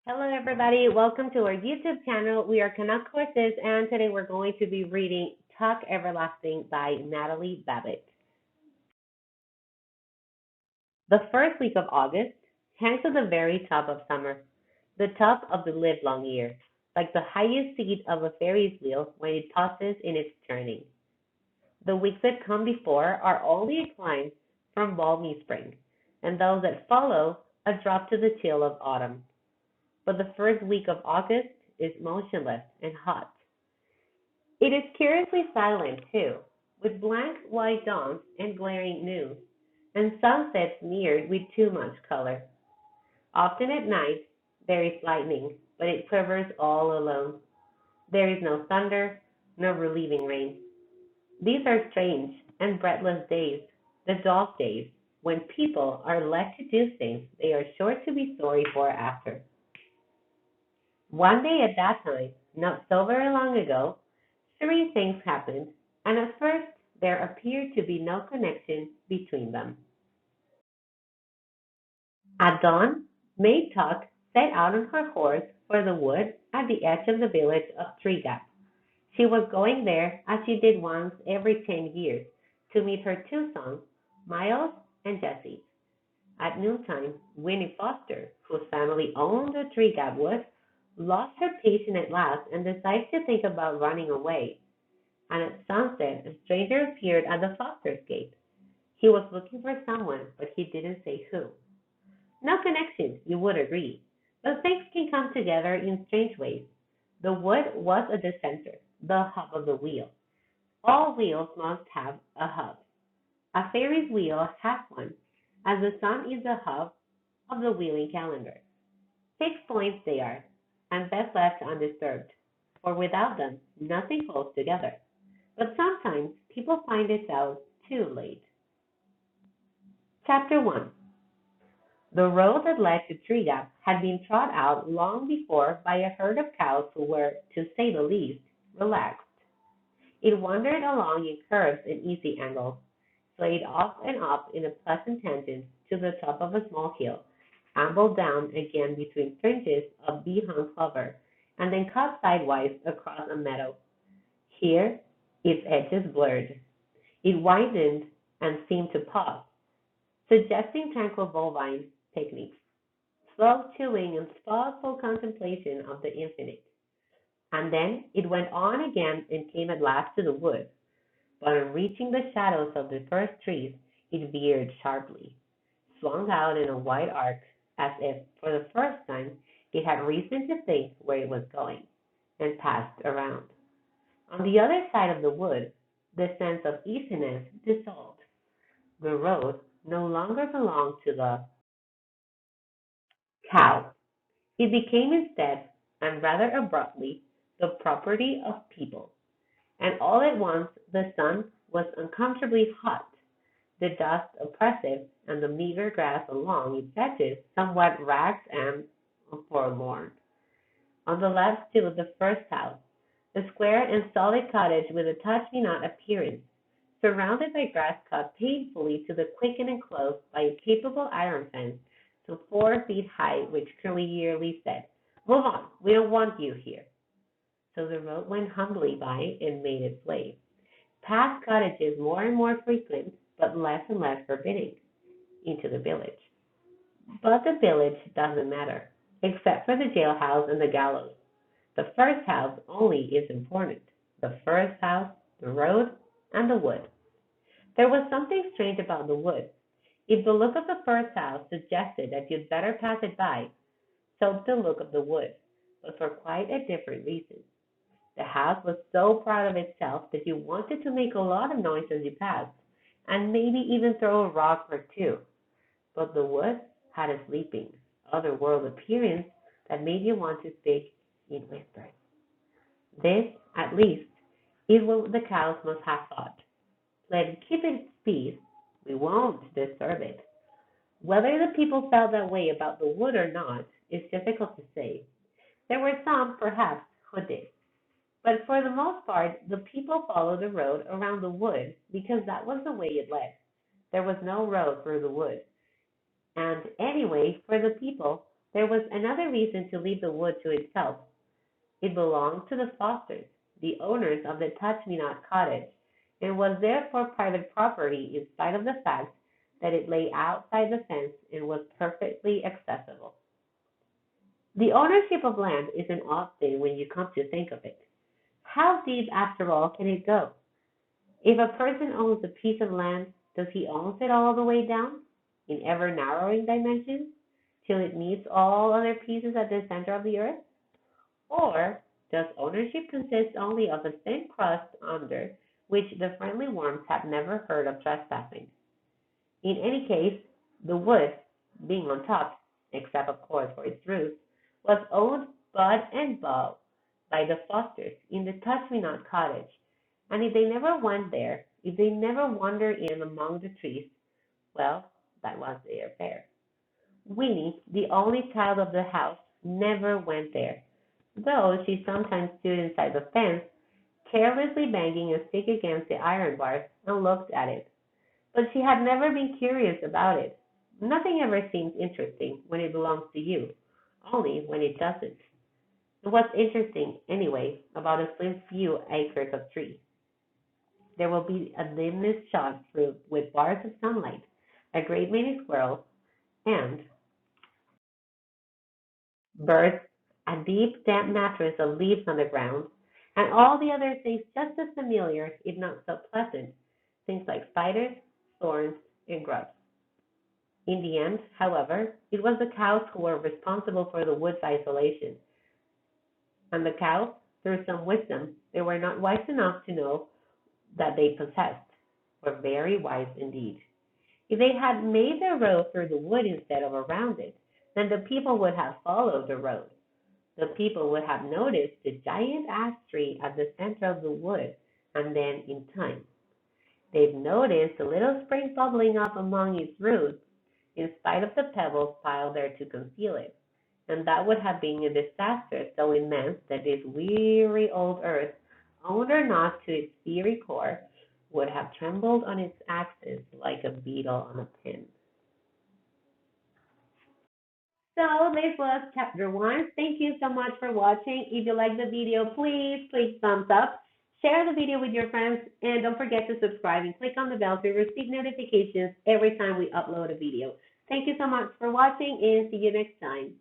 Hello, everybody. Welcome to our YouTube channel. We are Canuck Courses, and today we're going to be reading Tuck Everlasting by Natalie Babbit. The first week of August hangs at the very top of summer, the top of the livelong year, like the highest seat of a Ferris wheel when it tosses in its turning. The weeks that come before are only a climb from balmy spring, and those that follow a drop to the chill of autumn. But the first week of August is motionless and hot. It is curiously silent, too, with blank white dawns and glaring noons, and sunsets mirrored with too much color. Often at night there is lightning, but it quivers all alone. There is no thunder, no relieving rain. These are strange and breathless days, the dog days, when people are left to do things they are sure to be sorry for after. One day at that time, not so very long ago, three things happened, and at first there appeared to be no connection between them. At dawn, Maid Tuck set out on her horse for the wood at the edge of the village of Tree Gap. She was going there as she did once every 10 years to meet her two sons, Miles and Jesse. At noontime, Winnie Foster, whose family owned the Tree Gap Wood, lost her patience at last and decided to think about running away. And at sunset, a stranger appeared at the Foster's gate. He was looking for someone, but he didn't say who. No connection, you would agree, but things can come together in strange ways. The wood was at the center, the hub of the wheel. All wheels must have a hub. A Ferris wheel has one, as the sun is the hub of the wheeling calendar. Fixed points they are, and best left undisturbed, for without them nothing holds together. But sometimes people find this out too late. Chapter 1. The road that led to Tree Gap had been trod out long before by a herd of cows who were, to say the least, relaxed. It wandered along in curves and easy angles, swayed off and up in a pleasant tangent to the top of a small hill, ambled down again between fringes of bee-hung clover, and then cut sidewise across a meadow. Here its edges blurred. It widened and seemed to pause, suggesting tranquil bovine picnics, slow chewing and thoughtful contemplation of the infinite. And then it went on again and came at last to the wood, but on reaching the shadows of the first trees, it veered sharply, swung out in a wide arc, as if, for the first time, it had reason to think where it was going, and passed around. On the other side of the wood, the sense of easiness dissolved. The road no longer belonged to the cow. It became instead, and rather abruptly, the property of people. And all at once the sun was uncomfortably hot, the dust oppressive, and the meager grass along its edges somewhat ragged and forlorn. On the left stood the first house, a square and solid cottage with a touch-me-not appearance, surrounded by grass cut painfully to the quick and enclosed by a capable iron fence to 4 feet high, which clearly said, "Move on, we don't want you here." So the road went humbly by and made its way, past cottages more and more frequent, but less and less forbidding, into the village. But the village doesn't matter, except for the jailhouse and the gallows. The first house only is important. The first house, the road, and the wood. There was something strange about the wood. If the look of the first house suggested that you'd better pass it by, so did the look of the wood, but for quite a different reason. The house was so proud of itself that you wanted to make a lot of noise as you passed, and maybe even throw a rock or two. But the wood had a sleeping, other-world appearance that made you want to speak in whispers. This, at least, is what the cows must have thought. Let it keep its peace. We won't disturb it. Whether the people felt that way about the wood or not is difficult to say. There were some, perhaps, who did. But for the most part, the people followed the road around the wood because that was the way it led. There was no road through the wood. And anyway, for the people, There was another reason to leave the wood to itself. It belonged to the Fosters, the owners of the Touch-Me-Not cottage, and was therefore private property in spite of the fact that it lay outside the fence and was perfectly accessible. The ownership of land is an odd thing when you come to think of it. How deep, after all, can it go? If a person owns a piece of land, does he own it all the way down, in ever narrowing dimensions, till it meets all other pieces at the center of the earth? Or does ownership consist only of a thin crust under which the friendly worms have never heard of trespassing? In any case, the wood, being on top, except of course for its roots, was owned bud and bow by the Fosters in the Touch-Me-Not cottage, and if they never went there, if they never wandered in among the trees, well, that was their affair. Winnie, the only child of the house, never went there, though she sometimes stood inside the fence, carelessly banging a stick against the iron bars, and looked at it. But she had never been curious about it. Nothing ever seems interesting when it belongs to you, only when it doesn't. And what's interesting, anyway, about a slim few acres of trees? There will be a dimness shot through with bars of sunlight, a great many squirrels, and birds, a deep, damp mattress of leaves on the ground, and all the other things just as familiar, if not so pleasant, things like spiders, thorns, and grubs. In the end, however, it was the cows who were responsible for the wood's isolation, and the cows, through some wisdom they were not wise enough to know that they possessed, were very wise indeed. If they had made their road through the wood instead of around it, then the people would have followed the road. The people would have noticed the giant ash tree at the center of the wood, and then, in time, they'd noticed a little spring bubbling up among its roots, in spite of the pebbles piled there to conceal it. And that would have been a disaster so immense that this weary old earth, owned or not to its fiery core, would have trembled on its axis like a beetle on a pin. So this was chapter one. Thank you so much for watching. If you like the video, please click thumbs up, share the video with your friends, and don't forget to subscribe and click on the bell to receive notifications every time we upload a video. Thank you so much for watching and see you next time.